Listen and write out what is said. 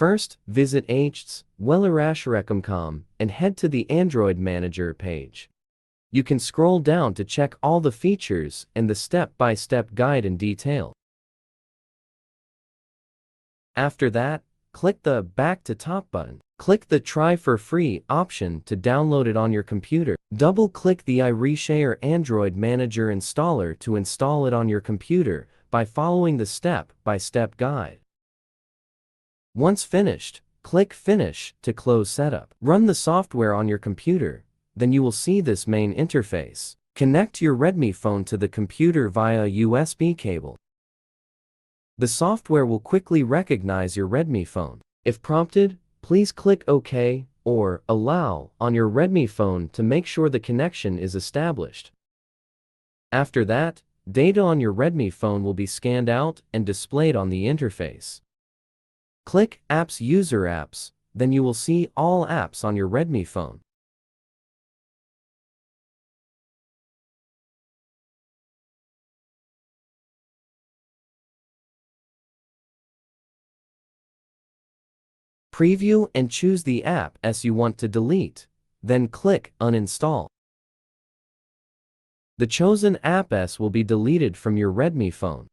First, visit iReaShare.com and head to the Android Manager page. You can scroll down to check all the features and the step-by-step guide in detail. After that, click the Back to Top button. Click the Try for Free option to download it on your computer. Double-click the iReaShare Android Manager installer to install it on your computer by following the step-by-step guide. Once finished, click Finish to close setup. Run the software on your computer, then you will see this main interface. Connect your Redmi phone to the computer via USB cable. The software will quickly recognize your Redmi phone. If prompted, please click OK or Allow on your Redmi phone to make sure the connection is established. After that, data on your Redmi phone will be scanned out and displayed on the interface. Click Apps User Apps, then you will see all apps on your Redmi phone. Preview and choose the app as you want to delete, then click Uninstall. The chosen app will be deleted from your Redmi phone.